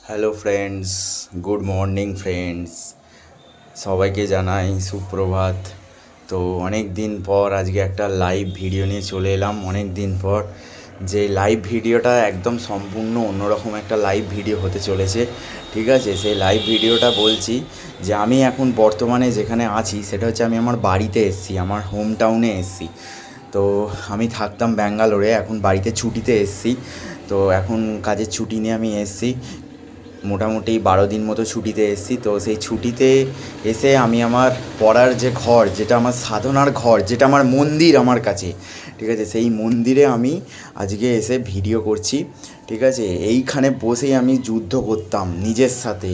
Hello friends, good morning friends. সবাইকে জানাই সুপ্রভাত। তো অনেক দিন পর আজকে একটা লাইভ ভিডিও নিয়ে চলে এলাম। অনেক দিন পর যে লাইভ ভিডিওটা একদম সম্পূর্ণ অন্যরকম একটা লাইভ ভিডিও হতে চলেছে। ঠিক আছে, সেই লাইভ ভিডিওটা বলছি যে আমি এখন বর্তমানে যেখানে আছি সেটা হচ্ছে আমি আমার বাড়িতে এসেছি, আমার হোম টাউনে এসেছি। তো আমি থাকতাম ব্যাঙ্গালোরে, এখন বাড়িতে ছুটিতে এসেছি। তো এখন কাজের ছুটি নিয়ে আমি এসেছি, মোটামুটি 12 দিন মতো ছুটিতে এসেছি। তো সেই ছুটিতে এসে আমি আমার পড়ার যে ঘর, যেটা আমার সাধনার ঘর, যেটা আমার মন্দির আমার কাছে, ঠিক আছে, সেই মন্দিরে আমি আজকে এসে ভিডিও করছি। ঠিক আছে, এইখানে বসেই আমি যুদ্ধ করতাম নিজের সাথে,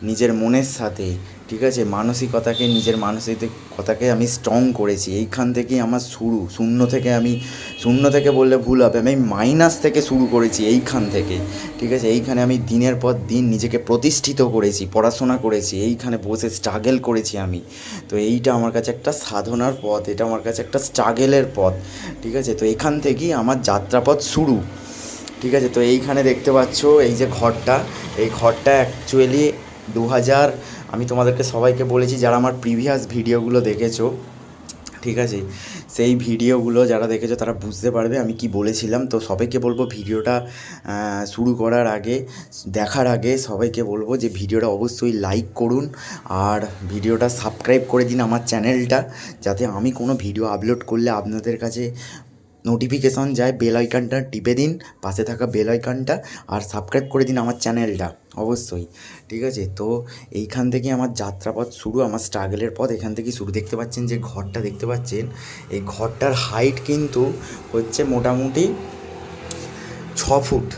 নিজের মনের সাথে। ঠিক আছে, মানসিকতাকে, নিজের মানসিকতাকে আমি স্ট্রং করেছি। এইখান থেকেই আমার শুরু, শূন্য থেকে আমি, শূন্য থেকে বললে ভুল হবে, আমি মাইনাস থেকে শুরু করেছি এইখান থেকে। ঠিক আছে, এইখানে আমি দিনের পর দিন নিজেকে প্রতিষ্ঠিত করেছি, পড়াশোনা করেছি, এইখানে বসে স্ট্রাগল করেছি আমি। তো এইটা আমার কাছে একটা সাধনার পথ, এটা আমার কাছে একটা স্ট্রাগলের পথ। ঠিক আছে, তো এখান থেকেই আমার যাত্রাপথ শুরু। ঠিক আছে, তো এইখানে দেখতে পাচ্ছ এই যে ঘরটা, এই ঘরটা অ্যাকচুয়ালি 2000, আমি তোমাদেরকে সবাইকে বলেছি যারা আমার প্রিভিয়াস ভিডিওগুলো দেখেছো, ঠিক আছে, সেই ভিডিওগুলো যারা দেখেছো তারা বুঝতে পারবে আমি কি বলেছিলাম। তো সবাইকে বলবো ভিডিওটা শুরু করার আগে, দেখার আগে সবাইকে বলবো যে ভিডিওটা অবশ্যই লাইক করুন আর ভিডিওটা সাবস্ক্রাইব করে দিন আমার চ্যানেলটা, যাতে আমি কোনো ভিডিও আপলোড করলে আপনাদের কাছে নোটিফিকেশন যায়। বেল আইকনটা টিপে দিন, পাশে থাকা বেল আইকনটা, আর সাবস্ক্রাইব করে দিন আমার চ্যানেলটা অবশ্যই। ঠিক আছে, তো এইখান থেকে আমার যাত্রাপথ শুরু, আমার স্ট্রাগলের পথ এখান থেকেই শুরু। দেখতে পাচ্ছেন যে ঘরটা দেখতে পাচ্ছেন, এই ঘরটার হাইট কিন্তু হচ্ছে মোটামুটি 6 ফুট।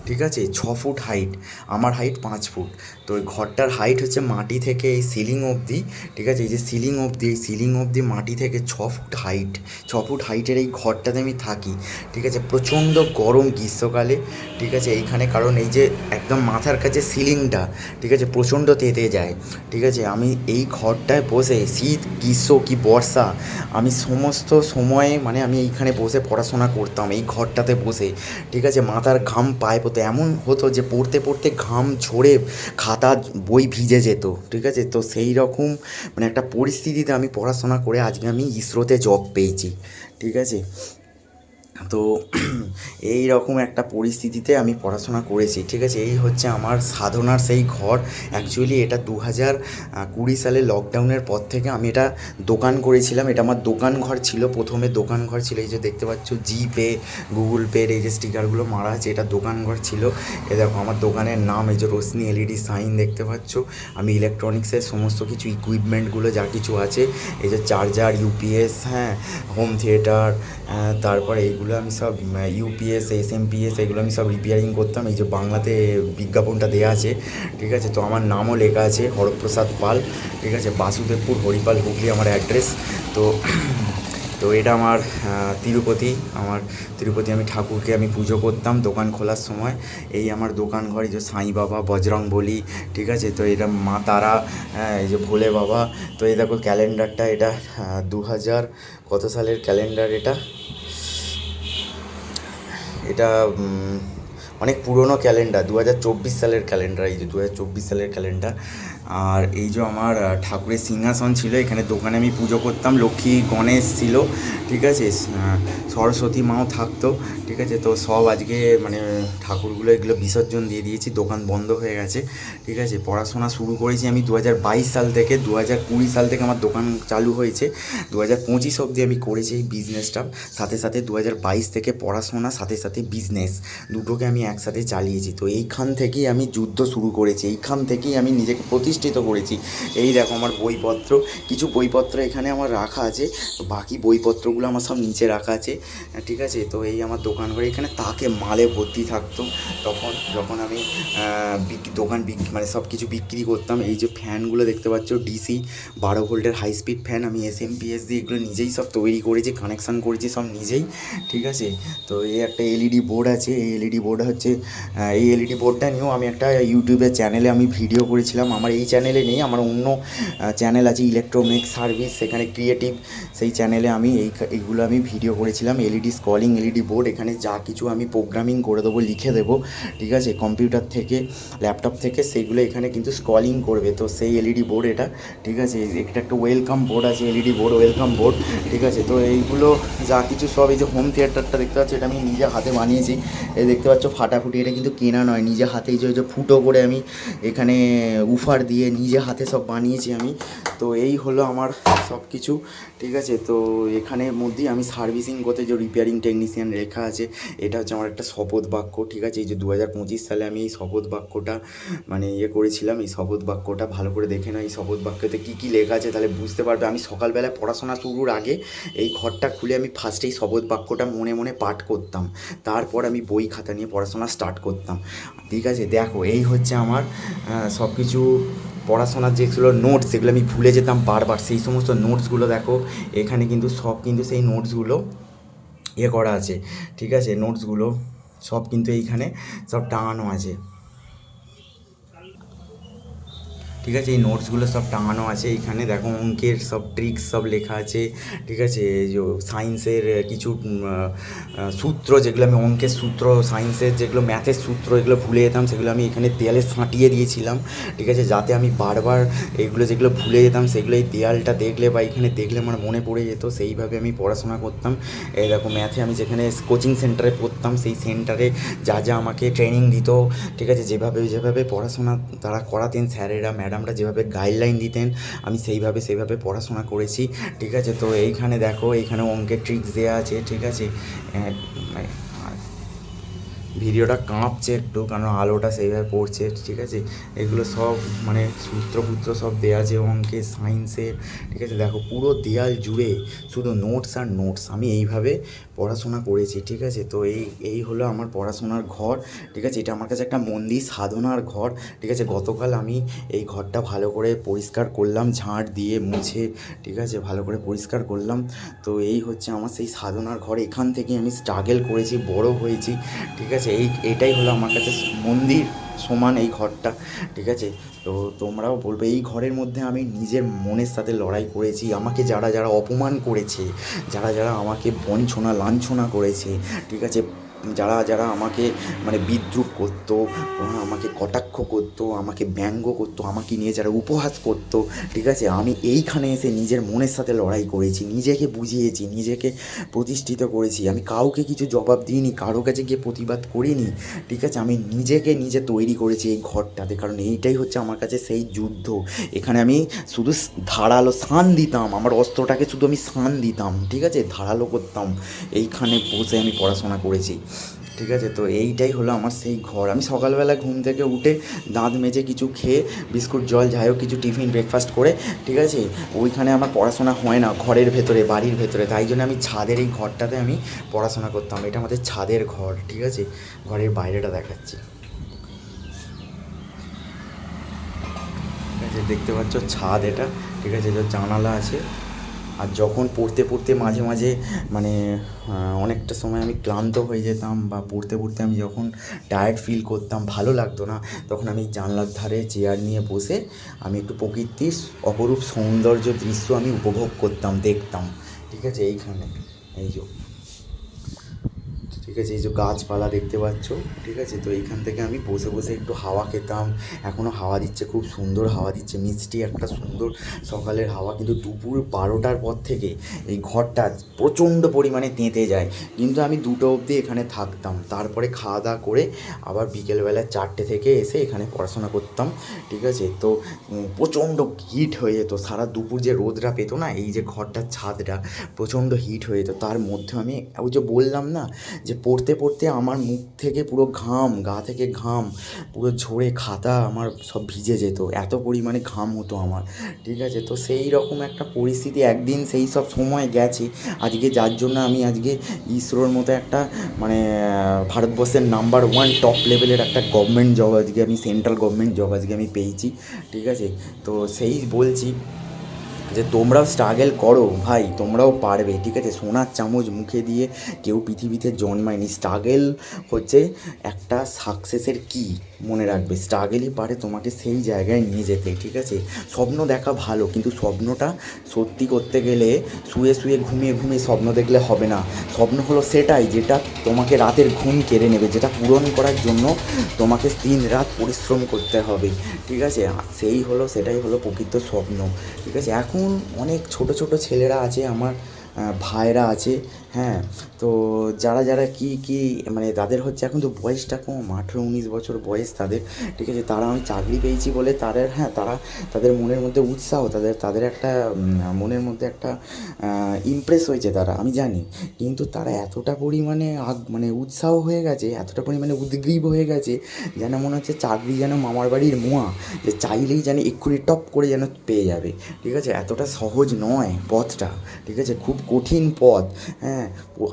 ঠিক আছে, 6 ফুট হাইট, আমার হাইট 5 ফুট। তো ওই ঘরটার হাইট হচ্ছে মাটি থেকে এই সিলিং অবধি। ঠিক আছে, এই যে সিলিং অবধি, এই সিলিং অবধি মাটি থেকে 6 ফুট হাইট। 6 ফুট হাইটের এই ঘরটাতে আমি থাকি। ঠিক আছে, প্রচণ্ড গরম গ্রীষ্মকালে। ঠিক আছে, এইখানে কারণ এই যে একদম মাথার কাছে সিলিংটা, ঠিক আছে, প্রচণ্ড তেতে যায়। ঠিক আছে, আমি এই ঘরটায় বসে শীত, গ্রীষ্ম কি বর্ষা, আমি সমস্ত সময়ে মানে আমি এইখানে বসে পড়াশোনা করতাম এই ঘরটাতে বসে। ঠিক আছে, মাথার ঘাম পায়ে পড়তো, এমন হতো যে পড়তে পড়তে ঘাম ঝরে খাতা বই ভিজে যেত। ঠিক আছে, তো সেই রকম মানে একটা পরিস্থিতিতে আমি পড়াশোনা করে আজকে আমি ইসরোতে জব পেয়েছি। ঠিক আছে, তো এই রকম একটা পরিস্থিতিতে আমি পড়াশোনা করেছি। ঠিক আছে, এই হচ্ছে আমার সাধনার সেই ঘর। অ্যাকচুয়ালি এটা 2020 সালে লকডাউনের পর থেকে আমি এটা দোকান করেছিলাম। এটা আমার দোকান ঘর ছিল, প্রথমে দোকান ঘর ছিল। এই যে দেখতে পাচ্ছ জিপে, গুগল পের এই যে স্টিকারগুলো মারা আছে, এটা দোকান ঘর ছিল। এ দেখো আমার দোকানের নাম, এই যে রোশনি এলইডি সাইন দেখতে পাচ্ছ। আমি ইলেকট্রনিক্সের সমস্ত কিছু ইকুইপমেন্টগুলো যা কিছু আছে, এই যে চার্জার, ইউপিএস, হ্যাঁ, হোম থিয়েটার, তারপরে এইগুলো আমি সব ইউপিএস, এসএমপিএস, এগুলো আমি সব রিপেয়ারিং করতাম। এই যে বাংলাতে বিজ্ঞাপনটা দেওয়া আছে। ঠিক আছে, তো আমার নামও লেখা আছে হরপ্রসাদ পাল। ঠিক আছে, বাসুদেবপুর, হরিপাল, হুগলি আমার অ্যাড্রেস। তো তো এটা আমার তিরুপতি, আমার তিরুপতি, আমি ঠাকুরকে আমি পুজো করতাম দোকান খোলার সময়। এই আমার দোকান ঘর, এই যে সাঁই বাবা, বজরং বলি। ঠিক আছে, তো এটা মা তারা, হ্যাঁ, এই যে ভোলে বাবা। তো এই দেখো ক্যালেন্ডারটা, এটা 2000 কত সালের ক্যালেন্ডার এটা, এটা অনেক পুরনো ক্যালেন্ডার, 2024 সালের ক্যালেন্ডার। এই যে 2024 সালের ক্যালেন্ডার। আর এই যে আমার ঠাকুরের সিংহাসন ছিল, এখানে দোকানে আমি পুজো করতাম। লক্ষ্মী গণেশ ছিল। ঠিক আছে, সরস্বতী মাও থাকতো। ঠিক আছে, তো সব আজকে মানে ঠাকুরগুলো এগুলো বিসর্জন দিয়ে দিয়েছি, দোকান বন্ধ হয়ে গেছে। ঠিক আছে, পড়াশোনা শুরু করেছি আমি 2022 সাল থেকে। 2020 সাল থেকে আমার দোকান চালু হয়েছে, 2025 অবধি আমি করেছি এই বিজনেসটা। সাথে সাথে 2022 থেকে পড়াশোনা, সাথে সাথে বিজনেস, দুটোকে আমি একসাথে চালিয়েছি। তো এইখান থেকেই আমি যুদ্ধ শুরু করেছি, এইখান থেকেই আমি নিজেকে প্রতিষ্ঠিত করেছি। এই দেখো আমার বইপত্র, কিছু বইপত্র এখানে আমার রাখা আছে, বাকি বইপত্রগুলো আমার সব নিচে রাখা আছে। ঠিক আছে, তো এই আমার দোকান ঘরে এখানে তাকে মালে ভর্তি থাকতো তখন, যখন আমি দোকান মানে সব কিছু বিক্রি করতাম। এই যে ফ্যানগুলো দেখতে পাচ্ছ, ডিসি 12 ভোল্টের হাই স্পিড ফ্যান, আমি এসএমপিএস দিয়ে এগুলো নিজেই সব তৈরি করেছি, কানেকশান করেছি সব নিজেই। ঠিক আছে, তো এই একটা এলইডি বোর্ড আছে, এই এলইডি বোর্ডে হচ্ছে হচ্ছে এই এলইডি বোর্ডটা নিয়েও আমি একটা ইউটিউবের চ্যানেলে আমি ভিডিও করেছিলাম। আমার এই চ্যানেলে নেই, আমার অন্য চ্যানেল আছে ইলেকট্রোমেক্স সার্ভিস, সেখানে ক্রিয়েটিভ, সেই চ্যানেলে আমি এইগুলো আমি ভিডিও করেছিলাম। এলইডি স্কলিং এলইডি বোর্ড, এখানে যা কিছু আমি প্রোগ্রামিং করে দেবো, লিখে দেবো, ঠিক আছে, কম্পিউটার থেকে ল্যাপটপ থেকে, সেইগুলো এখানে কিন্তু স্কলিং করবে। তো সেই এলইডি বোর্ড এটা, ঠিক আছে, এটা একটা ওয়েলকাম বোর্ড আছে, এলইডি বোর্ড ওয়েলকাম বোর্ড, ঠিক আছে। তো এইগুলো যা কিছু সব, এই যে হোম থিয়েটারটা দেখতে পাচ্ছি, এটা আমি নিজে হাতে বানিয়েছি। এই দেখতে পাচ্ছ ফাটাফুটি, এটা কিন্তু কেনা নয়, নিজে হাতে এই যে ফুটো করে আমি এখানে উফার দিয়ে নিজে হাতে সব বানিয়েছি আমি। তো এই হলো আমার সব কিছু, ঠিক আছে। তো এখানের মধ্যেই আমি সার্ভিসিং করতে, যে রিপেয়ারিং টেকনিশিয়ান লেখা আছে, এটা হচ্ছে আমার একটা শপথ বাক্য, ঠিক আছে। এই যে 2025 সালে আমি এই শপথ বাক্যটা মানে করেছিলাম। এই শপথ বাক্যটা ভালো করে দেখে নাও, এই শপথ বাক্যতে কী কী লেখা আছে, তাহলে বুঝতে পারবে। আমি সকালবেলায় পড়াশোনা শুরুর আগে এই ঘরটা খুলে আমি ফার্স্টেই শপথ বাক্যটা মনে মনে পাঠ করতাম, তারপর আমি বই খাতা নিয়ে পড়াশোনা স্টার্ট করতাম, ঠিক আছে। দেখো এই হচ্ছে আমার সব কিছু পড়াশোনার যেগুলো নোটস, সেগুলো আমি ভুলে যেতাম বারবার, সেই সমস্ত নোটসগুলো দেখো এখানে কিন্তু সব কিন্তু সেই নোটসগুলো করা আছে, ঠিক আছে। নোটসগুলো সব কিন্তু এইখানে সব টাঙানো আছে, ঠিক আছে। এই নোটসগুলো সব টাঙানো আছে এইখানে, দেখো অঙ্কের সব ট্রিক্স সব লেখা আছে, ঠিক আছে। এই যে সায়েন্সের কিছু সূত্র, যেগুলো আমি অঙ্কের সূত্র, সায়েন্সের যেগুলো ম্যাথের সূত্র, এগুলো ভুলে যেতাম, সেগুলো আমি এখানে দেয়ালে সাঁটিয়ে দিয়েছিলাম, ঠিক আছে, যাতে আমি বারবার এগুলো যেগুলো ভুলে যেতাম সেগুলো এই দেয়ালটা দেখলে বা এখানে দেখলে আমার মনে পড়ে যেত, সেইভাবে আমি পড়াশোনা করতাম। এই দেখো ম্যাথে আমি যেখানে কোচিং সেন্টারে পড়তাম, সেই সেন্টারে যা যা আমাকে ট্রেনিং দিত, ঠিক আছে, যেভাবে পড়াশোনা তারা করাতেন, স্যারেরা ম্যাডামরা যেভাবে গাইডলাইন দিতেন, আমি সেইভাবে পড়াশোনা করেছি, ঠিক আছে। তো এইখানে দেখো, এইখানে অঙ্কের ট্রিক্স দেওয়া আছে, ঠিক আছে। ভিডিওটা কাঁপছে একটু, কারণ আলোটা সেইভাবে পড়ছে, ঠিক আছে। এগুলো সব মানে সূত্রপুত্র সব দেওয়া আছে অঙ্কে, সায়েন্সের, ঠিক আছে। দেখো পুরো দেয়াল জুড়ে শুধু নোটস আর নোটস, আমি এইভাবে পড়াশোনা করেছি, ঠিক আছে। তো এই হলো আমার পড়াশোনার ঘর, ঠিক আছে। এটা আমার কাছে একটা মন্দির, সাধনার ঘর, ঠিক আছে। গতকাল আমি এই ঘরটা ভালো করে পরিষ্কার করলাম, ঝাঁট দিয়ে মুছে, ঠিক আছে, ভালো করে পরিষ্কার করলাম। তো এই হচ্ছে আমার সেই সাধনার ঘর, এখান থেকে আমি স্ট্রাগল করেছি, বড় হয়েছি, ঠিক আছে। এটাই হলো আমার কাছে মন্দির সমান এই ঘরটা, ঠিক আছে। তো তোমরাও বলবে, এই ঘরের মধ্যে আমি নিজের মনের সাথে লড়াই করেছি। আমাকে যারা অপমান করেছে, যারা আমাকে বঞ্চনা লাঞ্ছনা করেছে, ঠিক আছে, যারা আমাকে মানে বিদ্রূপ করতো, আমাকে কটাক্ষ করতো, আমাকে ব্যঙ্গ করতো, আমাকে নিয়ে যারা উপহাস করতো, ঠিক আছে, আমি এইখানে এসে নিজের মনের সাথে লড়াই করেছি, নিজেকে বুঝিয়েছি, নিজেকে প্রতিষ্ঠিত করেছি। আমি কাউকে কিছু জবাব দিইনি, কারো কাছে গিয়ে প্রতিবাদ করিনি, ঠিক আছে। আমি নিজেকে নিজে তৈরি করেছি এই ঘরটাতে, কারণ এইটাই হচ্ছে আমার কাছে সেই যুদ্ধ। এখানে আমি শুধু ধারালো শান দিতাম, আমার অস্ত্রটাকে শুধু আমি শান দিতাম, ঠিক আছে, ধারালো করতাম। এইখানে বসে আমি পড়াশোনা করেছি, ঠিক আছে। তো এইটাই হলো আমার সেই ঘর। আমি সকালবেলা ঘুম থেকে উঠে দাঁত মেজে কিছু খেয়ে বিস্কুট জল যাই হোক কিছু টিফিন ব্রেকফাস্ট করে, ঠিক আছে, ওইখানে আমার পড়াশোনা হয় না ঘরের ভেতরে, বাড়ির ভেতরে, তাই জন্য আমি ছাদের এই ঘরটাতে আমি পড়াশোনা করতাম। এটা আমাদের ছাদের ঘর, ঠিক আছে। ঘরের বাইরেটা দেখাচ্ছি, ঠিক আছে, দেখতে পাচ্ছ ছাদ এটা, ঠিক আছে, যে জানালা আছে। আর যখন পড়তে মাঝে মাঝে মানে অনেকটা সময় আমি ক্লান্ত হয়ে যেতাম, বা পড়তে আমি যখন টায়ার্ড ফিল করতাম, ভালো লাগতো না, তখন আমি জানলার ধারে চেয়ার নিয়ে বসে আমি একটু প্রকৃতির অপরূপ সৌন্দর্য দৃশ্য আমি উপভোগ করতাম, দেখতাম, ঠিক আছে। এইখানে এই যে, ঠিক আছে, এই যে গাছপালা দেখতে পাচ্ছ, ঠিক আছে। তো এইখান থেকে আমি বসে একটু হাওয়া খেতাম। এখনও হাওয়া দিচ্ছে, খুব সুন্দর হাওয়া দিচ্ছে, মিষ্টি একটা সুন্দর সকালের হাওয়া। কিন্তু দুপুর 12টার পর থেকে এই ঘরটা প্রচণ্ড পরিমাণে তেঁতে যায়, কিন্তু আমি 2টো অবধি এখানে থাকতাম, তারপরে খাওয়া দাওয়া করে আবার বিকেলবেলা 4টে থেকে এসে এখানে পড়াশোনা করতাম, ঠিক আছে। তো প্রচণ্ড হিট হয়ে যেত, সারা দুপুর যে রোদটা পেতো না, এই যে ঘরটার ছাদটা প্রচণ্ড হিট হয়ে যেত। তার মধ্যে আমি ওই যে বললাম না, যে পড়তে আমার মুখ থেকে পুরো ঘাম, গা থেকে ঘাম পুরো ঝরে খাতা আমার সব ভিজে যেত, এত পরিমাণে ঘাম হতো আমার, ঠিক আছে। তো সেই রকম একটা পরিস্থিতি একদিন সেই সব সময় গেছে আজকে, যার জন্য আমি আজকে ইসরোর মতো একটা মানে ভারতবর্ষের নাম্বার 1 টপ লেভেলের একটা গভর্নমেন্ট জব আজকে আমি, সেন্ট্রাল গভর্নমেন্ট জব আজকে আমি পেয়েছি, ঠিক আছে। তো সেই বলছি যে তোমরাও স্ট্রাগল করো ভাই, তোমরাও পারবে, ঠিক আছে? সোনার চামচ মুখে দিয়ে কেউ পৃথিবীতে জন্মায়নি। স্ট্রাগল হচ্ছে একটা সাকসেসের কি, মনে রাখবে। স্ট্রাগলই পারে তোমাকে সেই জায়গায় নিয়ে যেতে, ঠিক আছে? স্বপ্ন দেখা ভালো, কিন্তু স্বপ্নটা সত্যি করতে গেলে শুয়ে শুয়ে ঘুমিয়ে ঘুমিয়ে স্বপ্ন দেখলে হবে না। স্বপ্ন হলো সেটাই যেটা তোমাকে রাতের ঘুম কেড়ে নেবে, যেটা পূরণ করার জন্য তোমাকে দিন রাত পরিশ্রম করতে হবে, ঠিক আছে? সেটাই হলো প্রকৃত স্বপ্ন, ঠিক আছে? এখন অনেক ছোট ছোট ছেলেরা আছে আমার, ভাইরা আছে, হ্যাঁ। তো যারা যারা কি মানে তাদের হচ্ছে এখন তো বয়সটা কম, 18-19 বছর বয়স তাদের, ঠিক আছে? তারা আমি চাকরি পেয়েছি বলে তাদের মনের মধ্যে উৎসাহ, তাদের একটা মনের মধ্যে একটা ইমপ্রেস হয়েছে তারা, আমি জানি। কিন্তু তারা এতটা পরিমাণে মানে উৎসাহ হয়ে গেছে, এতটা পরিমাণে উদ্গ্রীব হয়ে গেছে, যেন মনে হচ্ছে চাকরি যেন মামার বাড়ির মোয়া, যে চাইলেই যেন এক্ষুনি টপ করে যেন পেয়ে যাবে, ঠিক আছে? এতটা সহজ নয় পথটা, ঠিক আছে? খুব কঠিন পথ, হ্যাঁ।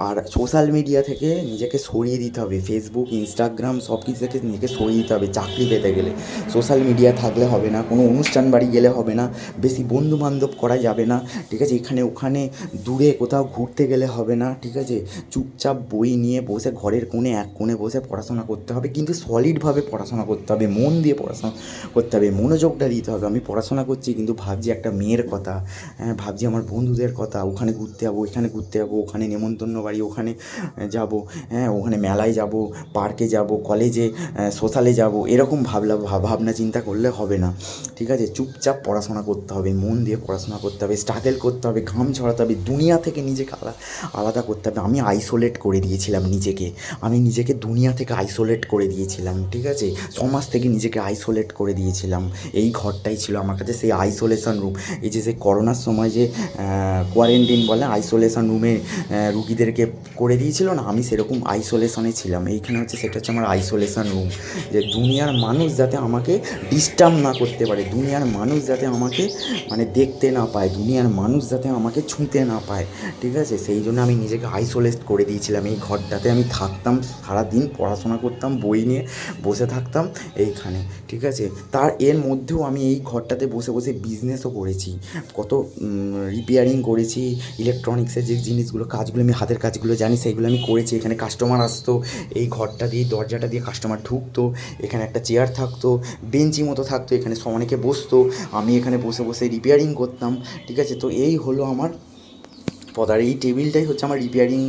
আর সোশ্যাল মিডিয়া থেকে নিজেকে সরিয়ে দিতে হবে, ফেসবুক, ইনস্টাগ্রাম সব কিছু থেকে নিজেকে সরিয়ে দিতে হবে চাকরি পেতে গেলে। সোশ্যাল মিডিয়া থাকলে হবে না, কোনো অনুষ্ঠান বাড়ি গেলে হবে না, বেশি বন্ধু বান্ধব করা যাবে না, ঠিক আছে? এখানে ওখানে দূরে কোথাও ঘুরতে গেলে হবে না, ঠিক আছে? চুপচাপ বই নিয়ে বসে ঘরের এক কোণে বসে পড়াশোনা করতে হবে, কিন্তু সলিডভাবে পড়াশোনা করতে হবে, মন দিয়ে পড়াশোনা করতে হবে, মনোযোগটা দিতে হবে। আমি পড়াশোনা করছি কিন্তু ভাবছি একটা মেয়ের কথা, হ্যাঁ, ভাবছি আমার বন্ধুদের কথা, ওখানে ঘুরতে যাবো, এখানে ঘুরতে যাবো, ওখানে নেমন্তন্ন বাড়ি, ওখানে যাব, হ্যাঁ, ওখানে মেলায় যাব, পার্কে যাব, কলেজে সোশ্যালে যাব, এরকম ভাবনা চিন্তা করলে হবে না, ঠিক আছে? চুপচাপ পড়াশোনা করতে হবে, মন দিয়ে পড়াশোনা করতে হবে, স্ট্রাগল করতে হবে, ঘাম ঝরাতে হবে, দুনিয়া থেকে নিজেকে আলাদা করতে হবে। আমি আইসোলেট করে দিয়েছিলাম নিজেকে, আমি নিজেকে দুনিয়া থেকে আইসোলেট করে দিয়েছিলাম, ঠিক আছে? সমাজ থেকে নিজেকে আইসোলেট করে দিয়েছিলাম। এই ঘরটাই ছিল আমার কাছে সেই আইসোলেশন রুম। এই যে সেই করোনার সময় যে কোয়ারেন্টিন বলে, আইসোলেশন রুমে রুগীদেরকে করে দিয়েছিল না, আমি সেরকম আইসোলেশনে ছিলাম। এইখানে সেটা হচ্ছে আমার আইসোলেশন রুম, যে দুনিয়ার মানুষ যাতে আমাকে ডিস্টার্ব না করতে পারে, দুনিয়ার মানুষ যাতে আমাকে মানে দেখতে না পায়, দুনিয়ার মানুষ যাতে আমাকে ছুঁতে না পায়, ঠিক আছে? সেই জন্য আমি নিজেকে আইসোলেট করে দিয়েছিলাম। এই ঘরটাতে আমি থাকতাম, সারাদিন পড়াশোনা করতাম, বই নিয়ে বসে থাকতাম এইখানে, ঠিক আছে? এর মধ্যেও আমি এই ঘরটাতে বসে বসে বিজনেসও করেছি, কত রিপেয়ারিং করেছি, ইলেকট্রনিক্সের যে জিনিসগুলো, কাজগুলো আমি হাতের কাজগুলো জানি, সেইগুলো আমি করেছি। এখানে কাস্টমার আসতো, এই ঘরটা দিয়ে, দরজাটা দিয়ে কাস্টমার ঢুকতো, এখানে একটা চেয়ার থাকতো, বেঞ্চি মতো থাকতো, এখানে অনেকে বসতো, আমি এখানে বসে বসে রিপেয়ারিং করতাম, ঠিক আছে? তো এই হলো আমার আর এই টেবিলটাই হচ্ছে আমার রিপেয়ারিং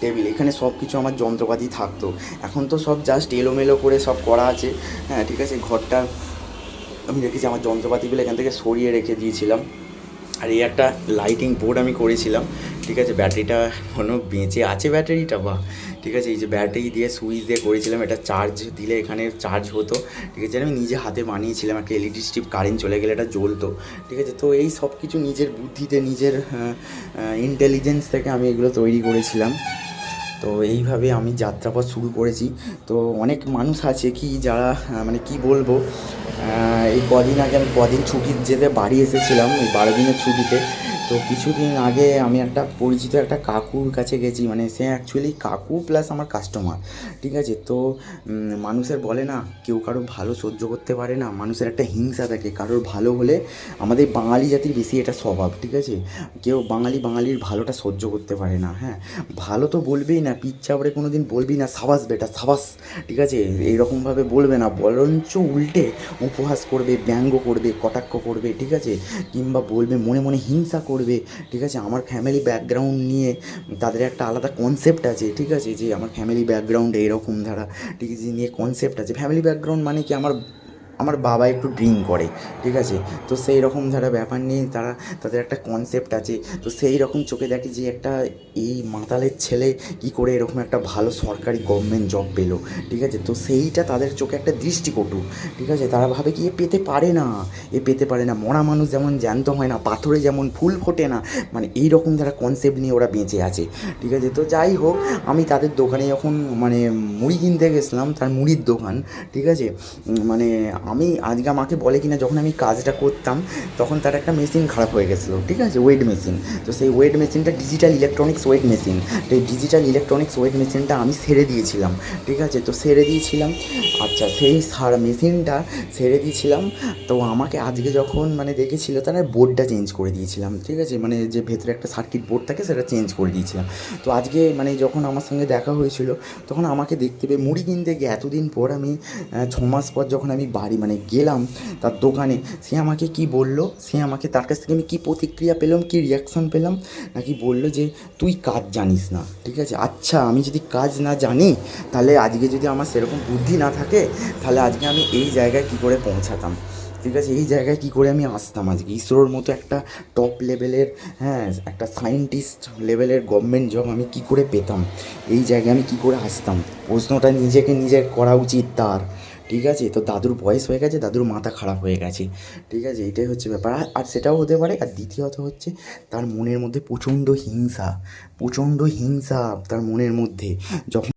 টেবিল। এখানে সব কিছু আমার যন্ত্রপাতি থাকতো, এখন তো সব জাস্ট এলোমেলো করে সব করা আছে, হ্যাঁ, ঠিক আছে? ঘরটা আমি রেখেছি, আমার যন্ত্রপাতিগুলো এখান থেকে সরিয়ে রেখে দিয়েছিলাম। আর এই একটা লাইটিং বোর্ড আমি করেছিলাম, ঠিক আছে? ব্যাটারিটা এখনও বেঁচে আছে, ব্যাটারিটা, বাহ, ঠিক আছে? এই যে ব্যাটারি দিয়ে সুইচ দিয়ে করেছিলাম, এটা চার্জ দিলে এখানে চার্জ হতো, ঠিক আছে? আমি নিজে হাতে বানিয়েছিলাম, একটা এলইডি স্ট্রিপ, কারেন্ট চলে গেলে এটা জ্বলতো, ঠিক আছে? তো এই সব কিছু নিজের বুদ্ধিতে, নিজের ইন্টেলিজেন্স থেকে আমি এগুলো তৈরি করেছিলাম। তো এইভাবে আমি যাত্রাপথ শুরু করেছি। তো অনেক মানুষ আছে কি যারা মানে কি বলবো, এই কদিন ছুটির যেতে বাড়ি এসেছিলাম, এই 12 দিনের ছুটিতে। তো কিছুদিন আগে আমি একটা পরিচিত একটা কাকুর কাছে গেছি, মানে সে অ্যাকচুয়ালি কাকু প্লাস আমার কাস্টমার, ঠিক আছে? তো মানুষের বলে না, কেউ কারো ভালো সহ্য করতে পারে না, মানুষের একটা হিংসা থাকে কারোর ভালো হলে। আমাদের বাঙালি জাতির বেশি এটা স্বভাব, ঠিক আছে? কেউ বাঙালির ভালোটা সহ্য করতে পারে না, হ্যাঁ। ভালো তো বলবেই না, পিঠ চাপড়ে কোনো দিন বলবি না সাবাস বেটা সাবাস, ঠিক আছে? এইরকমভাবে বলবে না, বরঞ্চ উল্টে উপহাস করবে, ব্যঙ্গ করবে, কটাক্ষ করবে, ঠিক আছে? কিংবা বলবে, মনে মনে হিংসা করবে, ঠিক আছে? আমার ফ্যামিলি ব্যাকগ্রাউন্ড নিয়ে তাদের একটা আলাদা কনসেপ্ট আছে, ঠিক আছে? যে আমার ফ্যামিলি ব্যাকগ্রাউন্ড এরকম ধারা, ঠিক আছে, নিয়ে কনসেপ্ট আছে। ফ্যামিলি ব্যাকগ্রাউন্ড মানে কি, আমার বাবা একটু ড্রিঙ্ক করে, ঠিক আছে? তো সেই রকম যারা ব্যাপার নিয়ে তাদের একটা কনসেপ্ট আছে। তো সেই রকম চোখে দেখে যে একটা এই মাতালের ছেলে কী করে এরকম একটা ভালো সরকারি গভর্নমেন্ট জব পেলো, ঠিক আছে? তো সেইটা তাদের চোখে একটা দৃষ্টিকটু, ঠিক আছে? তারা ভাবে কি এ পেতে পারে না, মরা মানুষ যেমন জ্যান্ত হয় না, পাথরে যেমন ফুল ফোটে না, মানে এই রকম যারা কনসেপ্ট নিয়ে ওরা বেঁচে আছে, ঠিক আছে? তো যাই হোক, আমি তাদের দোকানে যখন মানে মুড়ি কিনতে গেছিলাম, তার মুড়ির দোকান, ঠিক আছে? মানে আমি আজকে আমাকে বলে কি না, যখন আমি কাজটা করতাম তখন তার একটা মেশিন খারাপ হয়ে গেছিলো, ঠিক আছে, ওয়েট মেশিন। তো সেই ওয়েট মেশিনটা ডিজিটাল ইলেকট্রনিক্স ওয়েট মেশিন, তো এই ডিজিটাল ইলেকট্রনিক্স ওয়েট মেশিনটা আমি সেরে দিয়েছিলাম, ঠিক আছে। তো সেরে দিয়েছিলাম, আচ্ছা সেই মেশিনটা সেরে দিয়েছিলাম। তো আমাকে আজকে যখন মানে দেখেছিলো, তারা বোর্ডটা চেঞ্জ করে দিয়েছিলাম, ঠিক আছে, মানে যে ভেতরে একটা সার্কিট বোর্ড থাকে সেটা চেঞ্জ করে দিয়েছিলাম। তো আজকে মানে যখন আমার সঙ্গে দেখা হয়েছিল, তখন আমাকে দেখতে পেয়ে মুড়ি কিনতে গিয়ে এতদিন পর আমি 6 মাস পর যখন আমি বাড়ি মানে গেলাম তার দোকানে, সে আমাকে কি বললো, সে আমাকে তার কাছ থেকে আমি কী প্রতিক্রিয়া পেলাম, কী রিয়াকশান পেলাম, নাকি বললো যে তুই কাজ জানিস না, ঠিক আছে। আচ্ছা আমি যদি কাজ না জানি, তাহলে আজকে যদি আমার সেরকম বুদ্ধি না থাকে, তাহলে আজকে আমি এই জায়গায় কী করে পৌঁছাতাম, ঠিক আছে, এই জায়গায় কী করে আমি আসতাম, আজকে ইসরোর মতো একটা টপ লেভেলের, হ্যাঁ, একটা সায়েন্টিস্ট লেভেলের গভর্নমেন্ট জব আমি কী করে পেতাম, এই জায়গায় আমি কী করে আসতাম, প্রশ্নটা নিজেকে নিজে করা উচিত তার, ঠিক আছে। তো দাদুর বয়স হয়ে গেছে, দাদুর মাথা খারাপ হয়ে গেছে, ঠিক আছে, এইটাই হচ্ছে ব্যাপার। আর সেটাও হতে পারে। আর দ্বিতীয়ত হচ্ছে তার মনের মধ্যে প্রচণ্ড হিংসা, প্রচণ্ড হিংসা তার মনের মধ্যে। যখন